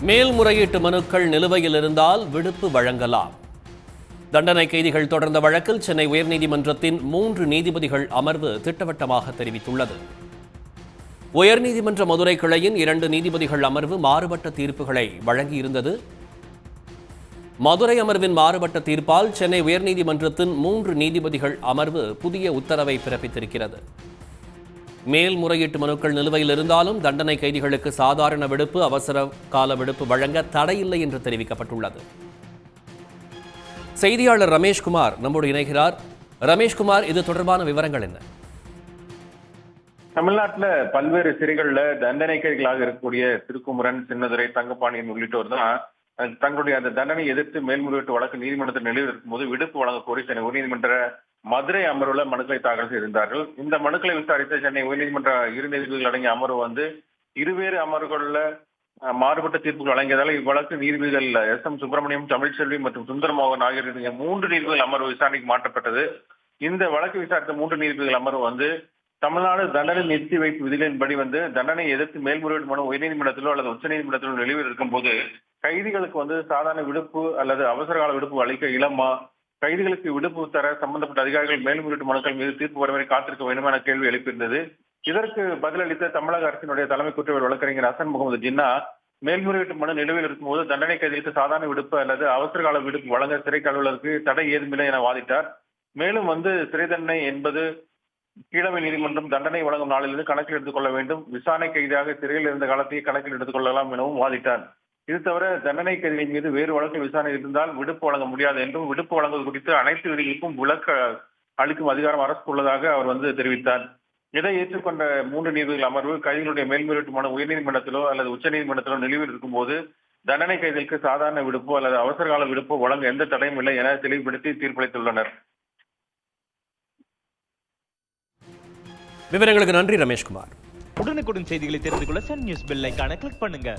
மேல்முறையீட்டு மனுக்கள் நிலுவையில் இருந்தால் விடுப்பு வழங்கலாம். தண்டனை கைதிகள் தொடர்ந்த வழக்கில் சென்னை உயர்நீதிமன்றத்தின் 3 நீதிபதிகள் அமர்வு திட்டவட்டமாக தெரிவித்துள்ளது. உயர்நீதிமன்ற மதுரை கிளையின் 2 நீதிபதிகள் அமர்வு மாறுபட்ட தீர்ப்புகளை வழங்கியிருந்தது. மதுரை அமர்வின் மாறுபட்ட தீர்ப்பால் சென்னை உயர்நீதிமன்றத்தின் 3 நீதிபதிகள் அமர்வு புதிய உத்தரவை பிறப்பித்திருக்கிறது. மேல்முறையீட்டு மனுக்கள் நிலுவையில் இருந்தாலும் தண்டனை கைதிகளுக்கு சாதாரண விடுப்பு, அவசர கால விடுப்பு வழங்க தடையில்லை என்று தெரிவிக்கப்பட்டுள்ளது. செய்தியாளர் ரமேஷ்குமார் நம்மோடு இணைகிறார். ரமேஷ்குமார், இது தொடர்பான விவரங்கள் என்ன? தமிழ்நாட்டுல பல்வேறு சிறைகள்ல தண்டனை கைதிகளாக இருக்கக்கூடிய திருக்குமரன், சின்னதுரை, தங்கப்பாண்டியன் உள்ளிட்டோர் தான் தங்களுடைய அந்த தண்டனை எதிர்த்து மேல்முறையீட்டு வழக்கு நீதிமன்றத்தில் நிலுவையில் இருக்கும்போது விடுப்பு வழங்க கோரி சென்னை உயர்நீதிமன்ற மதுரை அமர்வுல மனுக்களை தாக்கல் செய்திருந்தார்கள். இந்த மனுக்களை விசாரித்த சென்னை உயர்நீதிமன்ற 2 நீதிபதிகள் அடங்கிய அமர்வு இருவேறு அமர்வுகள்ல மாறுபட்ட தீர்ப்புகள் வழங்கியதால் இவ்வழக்கு நீதிபதிகள் எஸ்.எம். சுப்பிரமணியம், தமிழ்ச்செல்வி மற்றும் சுந்தரமோகன் ஆகியோர் 3 நீதிபதிகள் அமர்வு விசாரணைக்கு மாற்றப்பட்டது. இந்த வழக்கு விசாரித்த 3 நீதிபதிகள் அமர்வு தமிழ்நாடு தண்டனை நிறுத்தி வைப்பு விதிகளின்படி தண்டனை எதிர்த்து மேல்முறையீட்டு மனு உயர்நீதிமன்றத்திலோ அல்லது உச்சநீதிமன்றத்திலோ நிலுவையில் இருக்கும் போது கைதிகளுக்கு சாதாரண விடுப்பு அல்லது அவசர கால விடுப்பு அளிக்க இயலுமா, கைதிகளுக்கு விடுப்பு தர சம்பந்தப்பட்ட அதிகாரிகள் மேல்முறையீட்டு மனுக்கள் மீது தீர்ப்பு வரும் வரை காத்திருக்க வேண்டும் என கேள்வி எழுப்பியிருந்தது. இதற்கு பதிலளித்த தமிழக அரசினுடைய தலைமை குற்றவியல் வழக்கறிஞர் ஹசன் முகமது ஜின்னா, மேல்முறையீட்டு மனு நிலுவையில் இருக்கும்போது தண்டனை கைதிகளுக்கு சாதாரண விடுப்பு அல்லது அவசர கால விடுப்பு வழங்க சிறை காவலருக்கு தடை ஏதுமில்லை என வாதிட்டார். மேலும் சிறை தண்டனை என்பது கீழமை நீதிமன்றம் தண்டனை வழங்கும் நாளிலிருந்து கணக்கில் எடுத்துக் கொள்ள வேண்டும், விசாரணை கைதியாக சிறையில் இருந்த காலத்தையே கணக்கில் எடுத்துக் கொள்ளலாம் எனவும் வாதிட்டார். இது தவிர தண்டனை கைதிகள் மீது வேறு வழக்கு விசாரணை இருந்தால் விடுப்பு வழங்க முடியாது என்றும், விடுப்பு வழங்குவது குறித்து அனைத்து விதிகளுக்கும் விலக்கு அளிக்கும் அதிகாரம் அரசுக்கு உள்ளதாக அவர் தெரிவித்தார். இதை ஏற்றுக்கொண்ட 3 நீதிபதிகள் அமர்வு கைதிகளுடைய மேல்முறையீட்டு மனு உயர்நீதிமன்றத்திலோ அல்லது உச்சநீதிமன்றத்திலோ நிலுவையில் இருக்கும்போது தண்டனை கைதிகளுக்கு சாதாரண விடுப்போ அல்லது அவசர கால விடுப்போ வழங்க எந்த தடையும் இல்லை என தெளிவுபடுத்தி தீர்ப்பளித்துள்ளனர். விவரங்களுக்கு நன்றி ரமேஷ்குமார். உடனுக்குடன் செய்திகளை தெரிந்து கொள்ள சன் நியூஸ் பெல் ஐகானை கிளிக் பண்ணுங்க.